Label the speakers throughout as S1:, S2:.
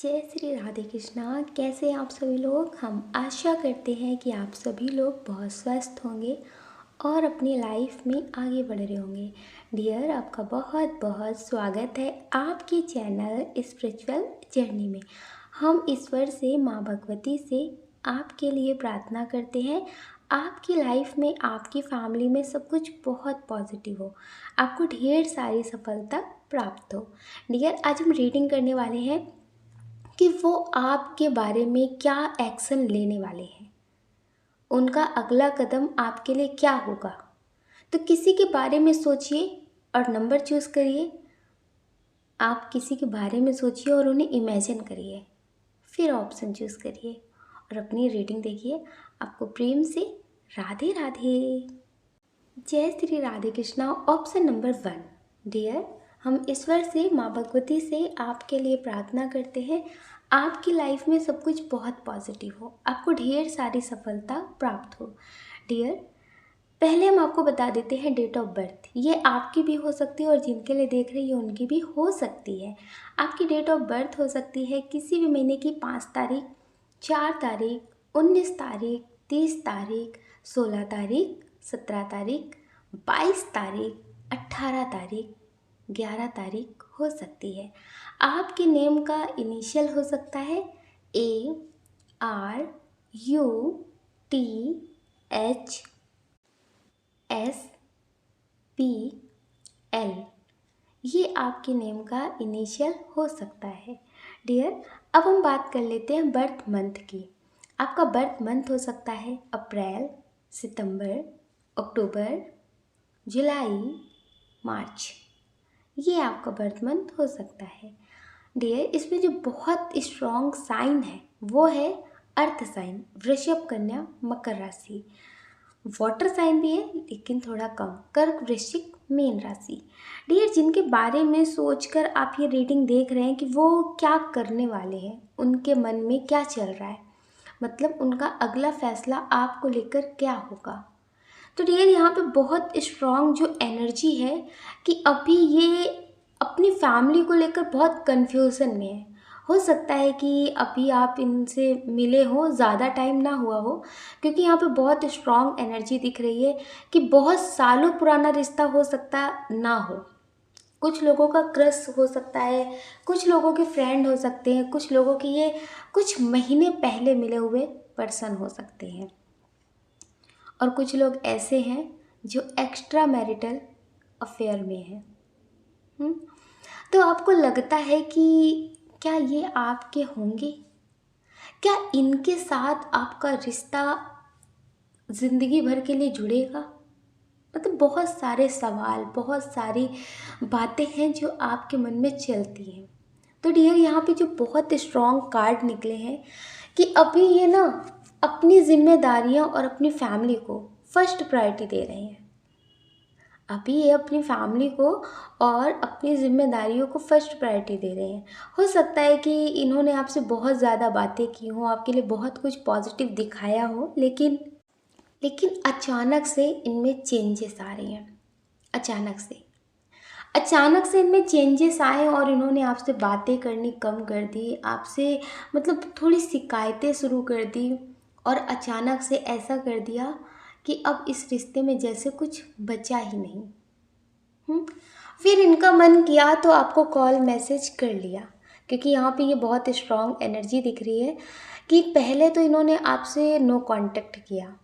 S1: जय श्री राधे कृष्णा। कैसे हैं आप सभी लोग। हम आशा करते हैं कि आप सभी लोग बहुत स्वस्थ होंगे और अपनी लाइफ में आगे बढ़ रहे होंगे। डियर, आपका बहुत बहुत स्वागत है आपके चैनल स्पिरिचुअल जर्नी में। हम ईश्वर से, माँ भगवती से आपके लिए प्रार्थना करते हैं आपकी लाइफ में, आपकी फैमिली में सब कुछ बहुत पॉजिटिव हो, आपको ढेर सारी सफलता प्राप्त हो। डियर, आज हम रीडिंग करने वाले हैं कि वो आपके बारे में क्या एक्शन लेने वाले हैं, उनका अगला कदम आपके लिए क्या होगा। तो किसी के बारे में सोचिए और नंबर चूज़ करिए। आप किसी के बारे में सोचिए और उन्हें इमेजिन करिए, फिर ऑप्शन चूज़ करिए और अपनी रीडिंग देखिए। आपको प्रेम से राधे राधे। जय Shri Radhe Krishna. Option number 1। Dear, हम ईश्वर से, माँ भगवती से आपके लिए प्रार्थना करते हैं आपकी लाइफ में सब कुछ बहुत पॉजिटिव हो, आपको ढेर सारी सफलता प्राप्त हो। डियर, पहले हम आपको बता देते हैं डेट ऑफ बर्थ। ये आपकी भी हो सकती है और जिनके लिए देख रही है उनकी भी हो सकती है। आपकी डेट ऑफ बर्थ हो सकती है किसी भी महीने की 5 तारीख, 4 तारीख, 19 तारीख, 30 तारीख, 16 तारीख, 17 तारीख, 22 तारीख, 18 तारीख, 11 तारीख हो सकती है। आपके नेम का इनिशियल हो सकता है ARUTH। SPL, ये आपके नेम का इनिशियल हो सकता है। डियर, अब हम बात कर लेते हैं बर्थ मंथ की। आपका बर्थ मंथ हो सकता है अप्रैल, सितंबर, अक्टूबर, जुलाई, मार्च। ये आपका बर्थ मंथ हो सकता है। डियर, इसमें जो बहुत स्ट्रॉन्ग साइन है वो है अर्थ साइन, वृषभ, कन्या, मकर राशि। वाटर साइन भी है लेकिन थोड़ा कम, कर्क, वृश्चिक, मीन राशि। डियर, जिनके बारे में सोचकर आप ये रीडिंग देख रहे हैं कि वो क्या करने वाले हैं, उनके मन में क्या चल रहा है, मतलब उनका अगला फैसला आपको लेकर क्या होगा। तो डियर, यहाँ पे बहुत स्ट्रॉन्ग जो एनर्जी है कि अभी ये अपनी फैमिली को लेकर बहुत कन्फ्यूज़न में है। हो सकता है कि अभी आप इनसे मिले हो, ज़्यादा टाइम ना हुआ हो, क्योंकि यहाँ पे बहुत स्ट्रॉन्ग एनर्जी दिख रही है कि बहुत सालों पुराना रिश्ता हो सकता ना हो। कुछ लोगों का क्रश हो सकता है, कुछ लोगों के फ्रेंड हो सकते हैं, कुछ लोगों के ये कुछ महीने पहले मिले हुए पर्सन हो सकते हैं, और कुछ लोग ऐसे हैं जो एक्स्ट्रा मैरिटल अफेयर में हैं। तो आपको लगता है कि क्या ये आपके होंगे, क्या इनके साथ आपका रिश्ता ज़िंदगी भर के लिए जुड़ेगा। मतलब बहुत सारे सवाल, बहुत सारी बातें हैं जो आपके मन में चलती हैं। तो डियर, यहाँ पे जो बहुत स्ट्रॉन्ग कार्ड निकले हैं कि अभी ये ना अपनी जिम्मेदारियाँ और अपनी फैमिली को फर्स्ट प्रायोरिटी दे रहे हैं। अभी ये अपनी फैमिली को और अपनी जिम्मेदारियों को फर्स्ट प्रायोरिटी दे रहे हैं। हो सकता है कि इन्होंने आपसे बहुत ज़्यादा बातें की हों, आपके लिए बहुत कुछ पॉजिटिव दिखाया हो, लेकिन अचानक से इनमें चेंजेस आ रहे हैं। अचानक से इनमें चेंजेस आए और इन्होंने आपसे बातें करनी कम कर दी, आपसे मतलब थोड़ी शिकायतें शुरू कर दी, और अचानक से ऐसा कर दिया कि अब इस रिश्ते में जैसे कुछ बचा ही नहीं। फिर इनका मन किया तो आपको कॉल मैसेज कर लिया, क्योंकि यहाँ पे ये बहुत स्ट्रॉन्ग एनर्जी दिख रही है कि पहले तो इन्होंने आपसे नो कांटेक्ट किया,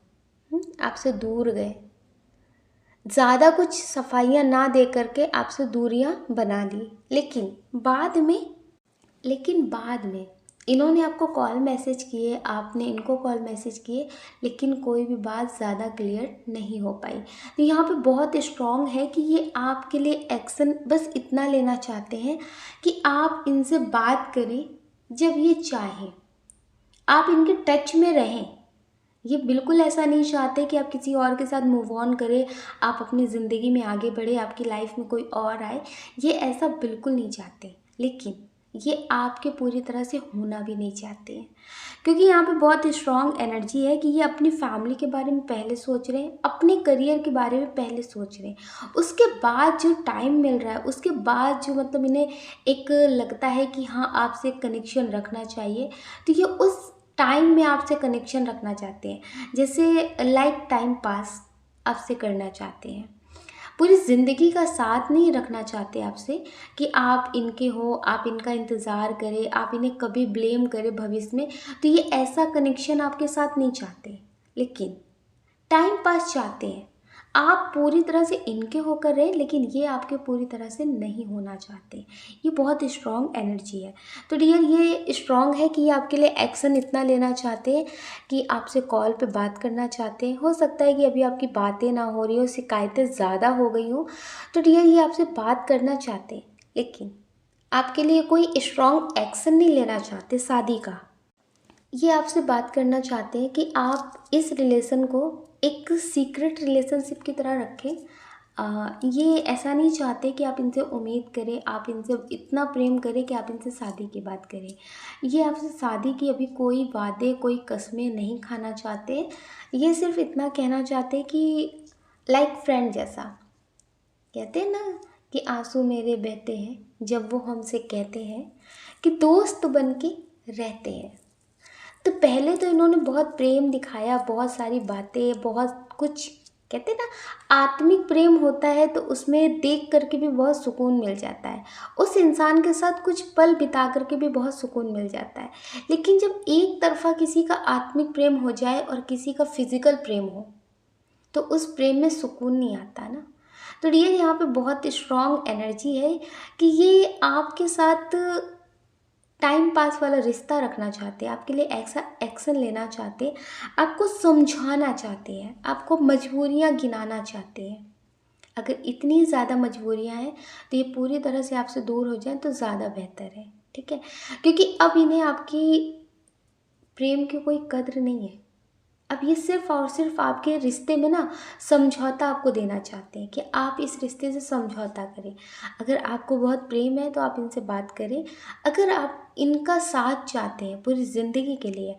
S1: आपसे दूर गए, ज़्यादा कुछ सफाइयाँ ना दे करके आपसे दूरियाँ बना ली, लेकिन बाद में इन्होंने आपको कॉल मैसेज किए, आपने इनको कॉल मैसेज किए, लेकिन कोई भी बात ज़्यादा क्लियर नहीं हो पाई। तो यहाँ पे बहुत स्ट्रॉन्ग है कि ये आपके लिए एक्शन बस इतना लेना चाहते हैं कि आप इनसे बात करें जब ये चाहें, आप इनके टच में रहें। ये बिल्कुल ऐसा नहीं चाहते कि आप किसी और के साथ मूव ऑन करें, आप अपनी ज़िंदगी में आगे बढ़े, आपकी लाइफ में कोई और आए, ये ऐसा बिल्कुल नहीं चाहते। लेकिन ये आपके पूरी तरह से होना भी नहीं चाहते हैं, क्योंकि यहाँ पे बहुत स्ट्रॉन्ग एनर्जी है कि ये अपनी फैमिली के बारे में पहले सोच रहे हैं, अपने करियर के बारे में पहले सोच रहे हैं। उसके बाद जो टाइम मिल रहा है, उसके बाद जो मतलब इन्हें एक लगता है कि हाँ आपसे कनेक्शन रखना चाहिए, तो ये उस टाइम में आपसे कनेक्शन रखना चाहते हैं, जैसे लाइक टाइम पास आपसे करना चाहते हैं। पूरी ज़िंदगी का साथ नहीं रखना चाहते आपसे कि आप इनके हो, आप इनका इंतज़ार करें, आप इन्हें कभी ब्लेम करें भविष्य में। तो ये ऐसा कनेक्शन आपके साथ नहीं चाहते, लेकिन टाइम पास चाहते हैं। आप पूरी तरह से इनके होकर रहें, लेकिन ये आपके पूरी तरह से नहीं होना चाहते। ये बहुत स्ट्रॉन्ग एनर्जी है। तो डियर, ये स्ट्रॉन्ग है कि ये आपके लिए एक्शन इतना लेना चाहते हैं कि आपसे कॉल पे बात करना चाहते हैं। हो सकता है कि अभी आपकी बातें ना हो रही हो, शिकायतें ज़्यादा हो गई हो, तो डियर ये आपसे बात करना चाहते हैं, लेकिन आपके लिए कोई स्ट्रॉन्ग एक्शन नहीं लेना चाहते शादी का। ये आपसे बात करना चाहते हैं कि आप इस रिलेशन को एक सीक्रेट रिलेशनशिप की तरह रखें। ये ऐसा नहीं चाहते कि आप इनसे उम्मीद करें, आप इनसे इतना प्रेम करें कि आप इनसे शादी की बात करें। ये आपसे शादी की अभी कोई वादे, कोई कस्में नहीं खाना चाहते। ये सिर्फ इतना कहना चाहते कि लाइक फ्रेंड जैसा, कहते हैं ना कि आंसू मेरे बहते हैं जब वो हमसे कहते हैं कि दोस्त बन के रहते हैं। तो पहले तो इन्होंने बहुत प्रेम दिखाया, बहुत सारी बातें, बहुत कुछ, कहते हैं ना आत्मिक प्रेम होता है, तो उसमें देख करके भी बहुत सुकून मिल जाता है। उस इंसान के साथ कुछ पल बिता करके भी बहुत सुकून मिल जाता है। लेकिन जब एक तरफा किसी का आत्मिक प्रेम हो जाए और किसी का फिजिकल प्रेम हो, तो उस प्रेम में सुकून नहीं आता ना। तो डियर, यहाँ पे बहुत स्ट्रॉन्ग एनर्जी है कि ये आपके साथ टाइम पास वाला रिश्ता रखना चाहते हैं, आपके लिए ऐसा एक्शन लेना चाहते हैं, आपको समझाना चाहते हैं, आपको मजबूरियाँ गिनाना चाहते हैं। अगर इतनी ज़्यादा मजबूरियाँ हैं तो ये पूरी तरह से आपसे दूर हो जाएं तो ज़्यादा बेहतर है, ठीक है। क्योंकि अब इन्हें आपकी प्रेम की कोई कद्र नहीं है। अब ये सिर्फ और सिर्फ आपके रिश्ते में ना समझौता आपको देना चाहते हैं कि आप इस रिश्ते से समझौता करें। अगर आपको बहुत प्रेम है तो आप इनसे बात करें। अगर आप इनका साथ चाहते हैं पूरी ज़िंदगी के लिए,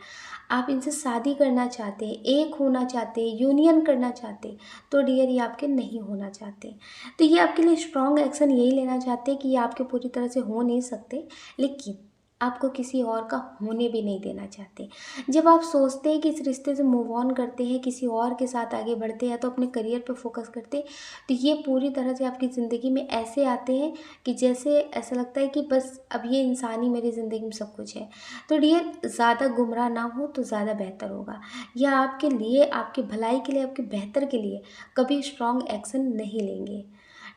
S1: आप इनसे शादी करना चाहते हैं, एक होना चाहते हैं, यूनियन करना चाहते हैं, तो डियर ये आपके नहीं होना चाहते। तो ये आपके लिए स्ट्रॉन्ग एक्शन यही लेना चाहते हैं कि ये आपके पूरी तरह से हो नहीं सकते, लेकिन आपको किसी और का होने भी नहीं देना चाहते। जब आप सोचते हैं कि इस रिश्ते से मूव ऑन करते हैं, किसी और के साथ आगे बढ़ते हैं, तो अपने करियर पर फोकस करते हैं, तो ये पूरी तरह से आपकी ज़िंदगी में ऐसे आते हैं कि जैसे ऐसा लगता है कि बस अब ये इंसान ही मेरी ज़िंदगी में सब कुछ है। तो डियर, ज़्यादा गुमराह ना हो तो ज़्यादा बेहतर होगा। यह आपके लिए, आपकी भलाई के लिए, आपके बेहतर के लिए कभी स्ट्रॉन्ग एक्शन नहीं लेंगे।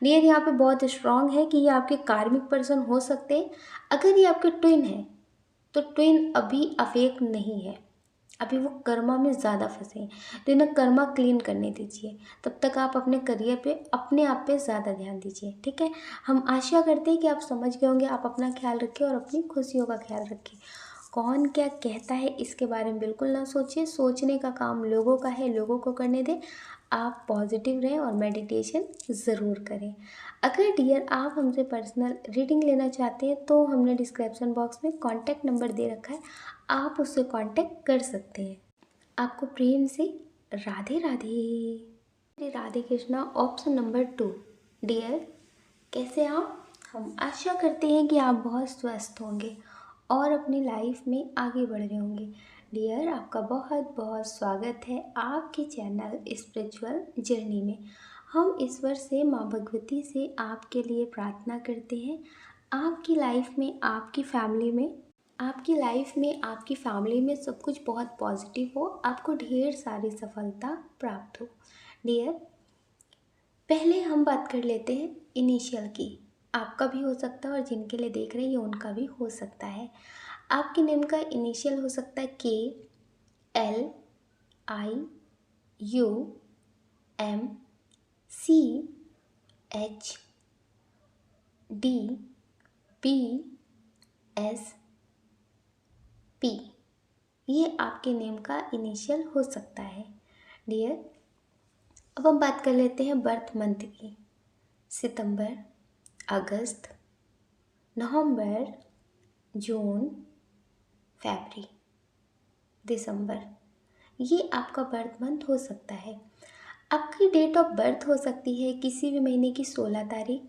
S1: डियर, यहाँ पे बहुत स्ट्रॉन्ग है कि ये आपके कार्मिक पर्सन हो सकते हैं। अगर ये आपके ट्विन है, तो ट्विन अभी अवेक नहीं है, अभी वो कर्मा में ज़्यादा फंसे हैं, तो इन्हें कर्मा क्लीन करने दीजिए। तब तक आप अपने करियर पे, अपने आप पे ज़्यादा ध्यान दीजिए, ठीक है। हम आशा करते हैं कि आप समझ गए होंगे। आप अपना ख्याल रखें और अपनी खुशियों का ख्याल रखें। कौन क्या कहता है इसके बारे में बिल्कुल ना सोचिए, सोचने का काम लोगों का है, लोगों को करने दें। आप पॉजिटिव रहें और मेडिटेशन ज़रूर करें। अगर डियर आप हमसे पर्सनल रीडिंग लेना चाहते हैं तो हमने डिस्क्रिप्शन बॉक्स में कॉन्टैक्ट नंबर दे रखा है, आप उससे कांटेक्ट कर सकते हैं। आपको प्रेम से Radhe Radhe. Radhe Krishna. Option number 2, dear कैसे आप? हम आशा करते हैं कि आप बहुत स्वस्थ होंगे और अपनी लाइफ में आगे बढ़ रहे होंगे। डियर, आपका बहुत बहुत स्वागत है आपके चैनल स्पिरिचुअल जर्नी में। हम ईश्वर से, माँ भगवती से आपके लिए प्रार्थना करते हैं, आपकी लाइफ में, आपकी फैमिली में, आपकी लाइफ में, आपकी फैमिली में सब कुछ बहुत पॉजिटिव हो, आपको ढेर सारी सफलता प्राप्त हो। डियर, पहले हम बात कर लेते हैं इनिशियल की। आपका भी हो सकता है और जिनके लिए देख रहे हैं उनका भी हो सकता है। आपके नेम का इनिशियल हो सकता है KLIUMCHDPSP। ये आपके नेम का इनिशियल हो सकता है। डियर, अब हम बात कर लेते हैं बर्थ मंथ की। सितंबर, अगस्त, नवंबर, जून, फरवरी, दिसंबर, ये आपका बर्थ मंथ हो सकता है। आपकी डेट ऑफ बर्थ हो सकती है किसी भी महीने की 16 तारीख,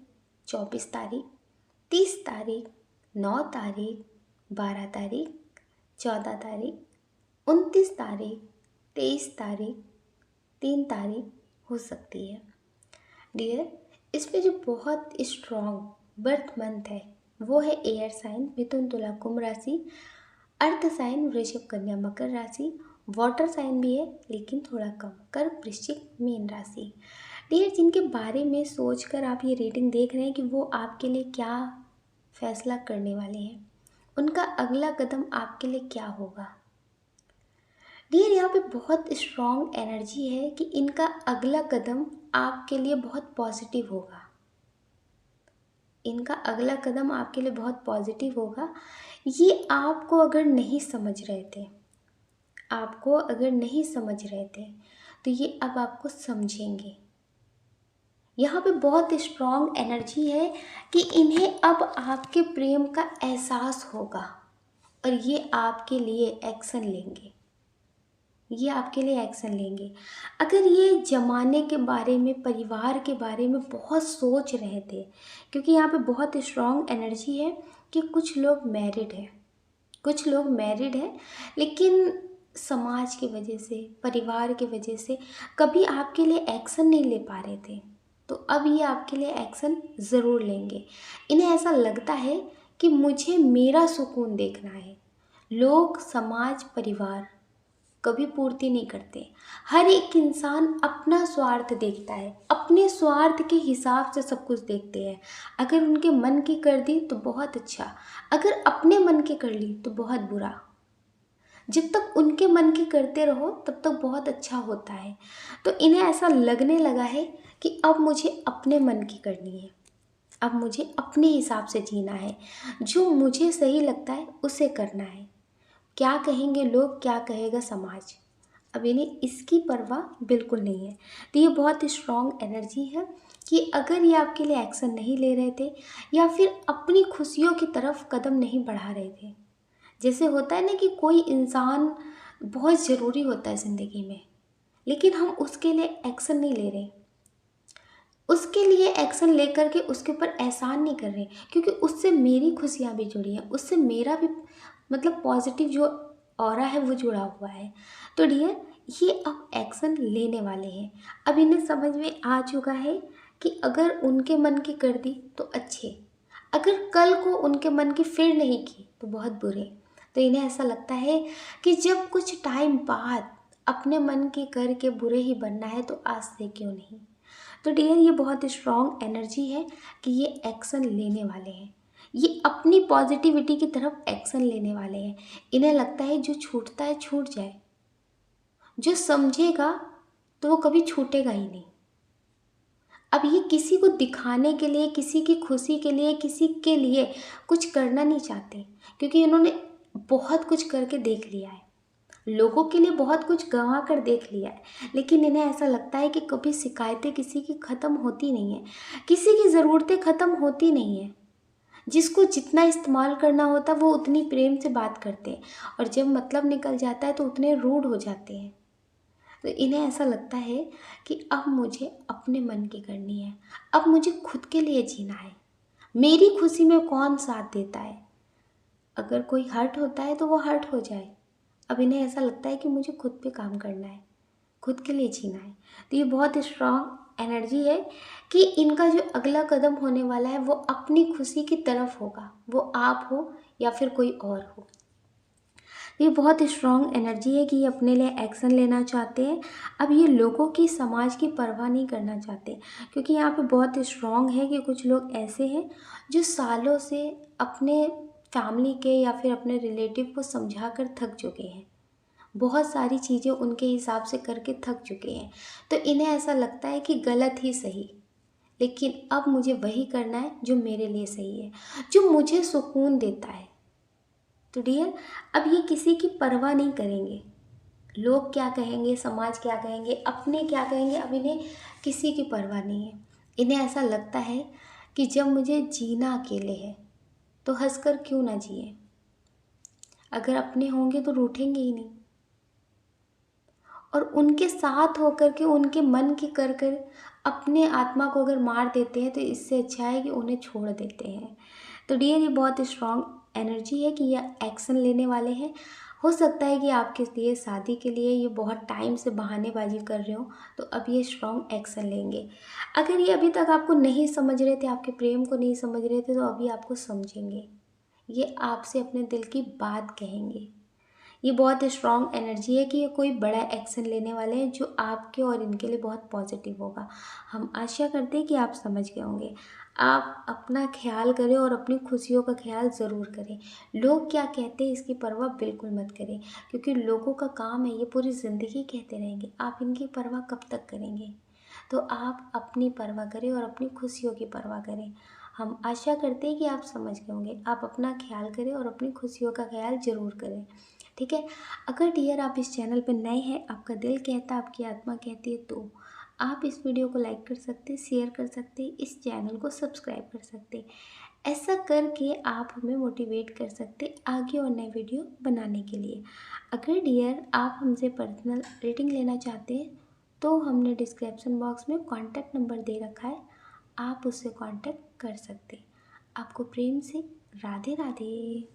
S1: 24 तारीख, 30 तारीख, 9 तारीख, 12 तारीख, 14 तारीख, 29 तारीख, 23 तारीख, 3 तारीख हो सकती है। डियर, इसमें जो बहुत स्ट्रॉन्ग बर्थ मंथ है वो है एयर साइन मिथुन तुला कुंभ राशि, अर्थ साइन वृषभ कन्या मकर राशि, वाटर साइन भी है लेकिन थोड़ा कम, कर्क वृश्चिक मीन राशि। डियर, जिनके बारे में सोचकर आप ये रीडिंग देख रहे हैं कि वो आपके लिए क्या फैसला करने वाले हैं, उनका अगला कदम आपके लिए क्या होगा। डियर, यहाँ पे बहुत स्ट्रॉन्ग एनर्जी है कि इनका अगला कदम आपके लिए बहुत पॉजिटिव होगा। इनका अगला कदम आपके लिए बहुत पॉजिटिव होगा। ये आपको अगर नहीं समझ रहे थे, आपको अगर नहीं समझ रहे थे तो ये अब आपको समझेंगे। यहाँ पे बहुत स्ट्रॉन्ग एनर्जी है कि इन्हें अब आपके प्रेम का एहसास होगा और ये आपके लिए एक्शन लेंगे। ये आपके लिए एक्शन लेंगे। अगर ये ज़माने के बारे में, परिवार के बारे में बहुत सोच रहे थे, क्योंकि यहाँ पे बहुत स्ट्रॉन्ग एनर्जी है कि कुछ लोग मैरिड हैं, कुछ लोग मैरिड हैं लेकिन समाज की वजह से, परिवार की वजह से कभी आपके लिए एक्शन नहीं ले पा रहे थे, तो अब ये आपके लिए एक्शन ज़रूर लेंगे। इन्हें ऐसा लगता है कि मुझे मेरा सुकून देखना है। लोग, समाज, परिवार कभी पूर्ति नहीं करते। हर एक इंसान अपना स्वार्थ देखता है, अपने स्वार्थ के हिसाब से सब कुछ देखते हैं। अगर उनके मन की कर दी तो बहुत अच्छा, अगर अपने मन की कर ली तो बहुत बुरा। जब तक उनके मन की करते रहो तब तक बहुत अच्छा होता है। तो इन्हें ऐसा लगने लगा है कि अब मुझे अपने मन की करनी है, अब मुझे अपने हिसाब से जीना है, जो मुझे सही लगता है उसे करना है। क्या कहेंगे लोग, क्या कहेगा समाज, अब इन्हें इसकी परवाह बिल्कुल नहीं है। तो ये बहुत स्ट्रॉन्ग एनर्जी है कि अगर ये आपके लिए एक्शन नहीं ले रहे थे या फिर अपनी खुशियों की तरफ कदम नहीं बढ़ा रहे थे, जैसे होता है ना कि कोई इंसान बहुत ज़रूरी होता है ज़िंदगी में लेकिन हम उसके लिए एक्शन नहीं ले रहे, उसके लिए एक्शन लेकर के उसके ऊपर एहसान नहीं कर रहे, क्योंकि उससे मेरी खुशियाँ भी जुड़ी हैं, उससे मेरा भी मतलब पॉजिटिव जो ऑरा है वो जुड़ा हुआ है। तो डियर, ये अब एक्शन लेने वाले हैं। अब इन्हें समझ में आ चुका है कि अगर उनके मन की कर दी तो अच्छे, अगर कल को उनके मन की फिर नहीं की तो बहुत बुरे। तो इन्हें ऐसा लगता है कि जब कुछ टाइम बाद अपने मन की करके बुरे ही बनना है तो आज से क्यों नहीं। तो डियर, ये बहुत स्ट्रॉन्ग एनर्जी है कि ये एक्शन लेने वाले हैं, ये अपनी पॉजिटिविटी की तरफ एक्शन लेने वाले हैं। इन्हें लगता है जो छूटता है छूट जाए, जो समझेगा तो वो कभी छूटेगा ही नहीं। अब ये किसी को दिखाने के लिए, किसी की खुशी के लिए, किसी के लिए कुछ करना नहीं चाहते, क्योंकि इन्होंने बहुत कुछ करके देख लिया है, लोगों के लिए बहुत कुछ गंवा कर देख लिया है। लेकिन इन्हें ऐसा लगता है कि कभी शिकायतें किसी की ख़त्म होती नहीं है, किसी की ज़रूरतें ख़त्म होती नहीं है। जिसको जितना इस्तेमाल करना होता है वो उतनी प्रेम से बात करते हैं, और जब मतलब निकल जाता है तो उतने रूड हो जाते हैं। तो इन्हें ऐसा लगता है कि अब मुझे अपने मन की करनी है, अब मुझे खुद के लिए जीना है, मेरी खुशी में कौन साथ देता है। अगर कोई हर्ट होता है तो वो हर्ट हो जाए। अब इन्हें ऐसा लगता है कि मुझे खुद पे काम करना है, खुद के लिए जीना है। तो ये बहुत स्ट्रॉन्ग एनर्जी है कि इनका जो अगला कदम होने वाला है वो अपनी खुशी की तरफ होगा, वो आप हो या फिर कोई और हो। ये बहुत स्ट्रॉन्ग एनर्जी है कि ये अपने लिए एक्शन लेना चाहते हैं। अब ये लोगों की, समाज की परवाह नहीं करना चाहते, क्योंकि यहाँ पे बहुत स्ट्रॉन्ग है कि कुछ लोग ऐसे हैं जो सालों से अपने फैमिली के या फिर अपने रिलेटिव को समझा कर थक चुके हैं, बहुत सारी चीज़ें उनके हिसाब से करके थक चुके हैं। तो इन्हें ऐसा लगता है कि गलत ही सही, लेकिन अब मुझे वही करना है जो मेरे लिए सही है, जो मुझे सुकून देता है। तो डियर, अब ये किसी की परवाह नहीं करेंगे, लोग क्या कहेंगे, समाज क्या कहेंगे, अपने क्या कहेंगे, अब इन्हें किसी की परवाह नहीं है। इन्हें ऐसा लगता है कि जब मुझे जीना अकेले है तो हंसकर क्यों ना जिए, अगर अपने होंगे तो रूठेंगे ही नहीं, और उनके साथ होकर के उनके मन की कर अपने आत्मा को अगर मार देते हैं तो इससे अच्छा है कि उन्हें छोड़ देते हैं। तो डियर, ये बहुत स्ट्रॉन्ग एनर्जी है कि ये एक्शन लेने वाले हैं। हो सकता है कि आपके लिए शादी के लिए ये बहुत टाइम से बहानेबाजी कर रहे हो, तो अब ये स्ट्रॉन्ग एक्शन लेंगे। अगर ये अभी तक आपको नहीं समझ रहे थे, आपके प्रेम को नहीं समझ रहे थे, तो अभी आपको समझेंगे। ये आपसे अपने दिल की बात कहेंगे। ये बहुत स्ट्रॉन्ग एनर्जी है कि ये कोई बड़ा एक्शन लेने वाले हैं जो आपके और इनके लिए बहुत पॉजिटिव होगा। हम आशा करते हैं कि आप समझ गए होंगे। आप अपना ख्याल करें और अपनी खुशियों का ख्याल ज़रूर करें। लोग क्या कहते हैं इसकी परवाह बिल्कुल मत करें, क्योंकि लोगों का काम है ये पूरी ज़िंदगी कहते रहेंगे, आप इनकी परवाह कब तक करेंगे। तो आप अपनी परवाह करें और अपनी खुशियों की परवाह करें। हम आशा करते हैं कि आप समझ गए होंगे। आप अपना ख्याल करें और अपनी खुशियों का ख्याल ज़रूर करें, ठीक है। अगर डियर आप इस चैनल पर नए हैं, आपका दिल कहता है, आपकी आत्मा कहती है, तो आप इस वीडियो को लाइक कर सकते हैं, शेयर कर सकते हैं, इस चैनल को सब्सक्राइब कर सकते हैं। ऐसा करके आप हमें मोटिवेट कर सकते हैं आगे और नए वीडियो बनाने के लिए। अगर डियर आप हमसे पर्सनल रीडिंग लेना चाहते हैं तो हमने डिस्क्रिप्शन बॉक्स में कॉन्टैक्ट नंबर दे रखा है, आप उससे कॉन्टैक्ट कर सकते हैं। आपको प्रेम से राधे राधे।